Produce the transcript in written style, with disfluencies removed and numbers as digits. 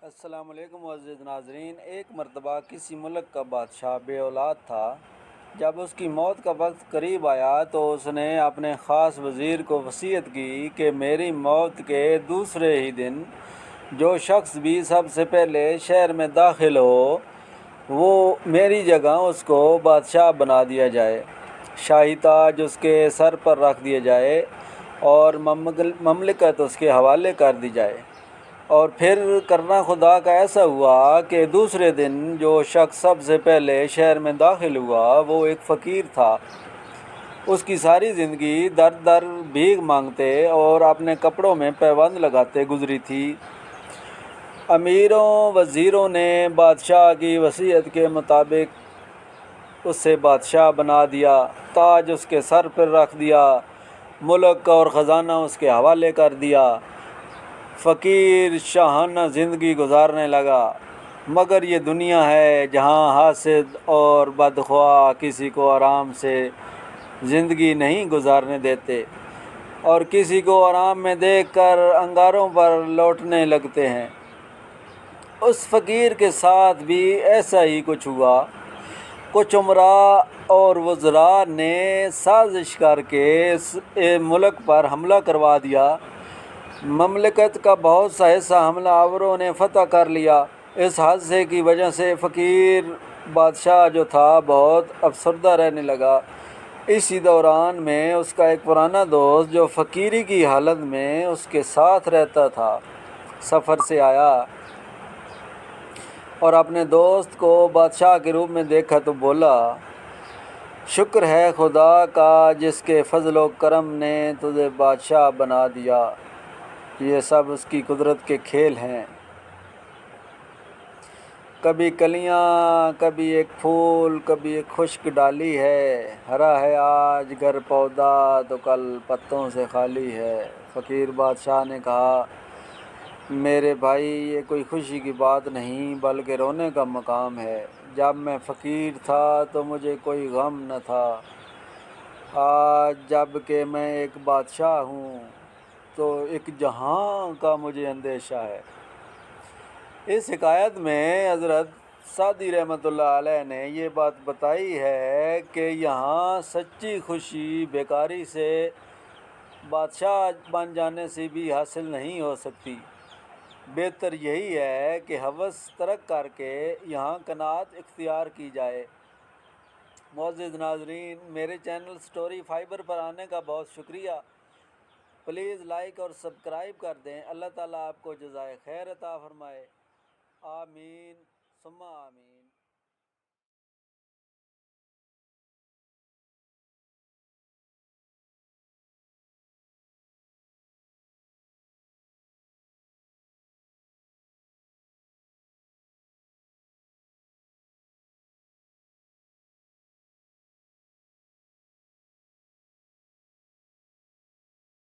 السلام علیکم معزز ناظرین۔ ایک مرتبہ کسی ملک کا بادشاہ بے اولاد تھا۔ جب اس کی موت کا وقت قریب آیا تو اس نے اپنے خاص وزیر کو وصیت کی کہ میری موت کے دوسرے ہی دن جو شخص بھی سب سے پہلے شہر میں داخل ہو وہ میری جگہ اس کو بادشاہ بنا دیا جائے، شاہی تاج اس کے سر پر رکھ دیا جائے اور مملکت اس کے حوالے کر دی جائے۔ اور پھر کرنا خدا کا ایسا ہوا کہ دوسرے دن جو شخص سب سے پہلے شہر میں داخل ہوا وہ ایک فقیر تھا۔ اس کی ساری زندگی در در بھیک مانگتے اور اپنے کپڑوں میں پیوند لگاتے گزری تھی۔ امیروں وزیروں نے بادشاہ کی وصیت کے مطابق اسے بادشاہ بنا دیا، تاج اس کے سر پر رکھ دیا، ملک اور خزانہ اس کے حوالے کر دیا۔ فقیر شاہانہ زندگی گزارنے لگا، مگر یہ دنیا ہے جہاں حاسد اور بدخواہ کسی کو آرام سے زندگی نہیں گزارنے دیتے اور کسی کو آرام میں دیکھ کر انگاروں پر لوٹنے لگتے ہیں۔ اس فقیر کے ساتھ بھی ایسا ہی کچھ ہوا۔ کچھ امراء اور وزراء نے سازش کر کے اس ملک پر حملہ کروا دیا۔ مملکت کا بہت سا حصہ حملہ آوروں نے فتح کر لیا۔ اس حادثے کی وجہ سے فقیر بادشاہ جو تھا بہت افسردہ رہنے لگا۔ اسی دوران میں اس کا ایک پرانا دوست جو فقیری کی حالت میں اس کے ساتھ رہتا تھا سفر سے آیا اور اپنے دوست کو بادشاہ کے روپ میں دیکھا تو بولا، شکر ہے خدا کا جس کے فضل و کرم نے تجھے بادشاہ بنا دیا، یہ سب اس کی قدرت کے کھیل ہیں۔ کبھی کلیاں، کبھی ایک پھول، کبھی ایک خشک ڈالی ہے، ہرا ہے آج گر پودا تو کل پتوں سے خالی ہے۔ فقیر بادشاہ نے کہا، میرے بھائی یہ کوئی خوشی کی بات نہیں بلکہ رونے کا مقام ہے۔ جب میں فقیر تھا تو مجھے کوئی غم نہ تھا، آج جب کہ میں ایک بادشاہ ہوں تو ایک جہاں کا مجھے اندیشہ ہے۔ اس حکایت میں حضرت سعدی رحمۃ اللہ علیہ نے یہ بات بتائی ہے کہ یہاں سچی خوشی بیکاری سے، بادشاہ بن جانے سے بھی حاصل نہیں ہو سکتی۔ بہتر یہی ہے کہ ہوس ترک کر کے یہاں قناعت اختیار کی جائے۔ معزز ناظرین، میرے چینل سٹوری فائبر پر آنے کا بہت شکریہ۔ پلیز لائک اور سبسکرائب کر دیں۔ اللہ تعالیٰ آپ کو جزائے خیر عطا فرمائے۔ آمین ثم آمین۔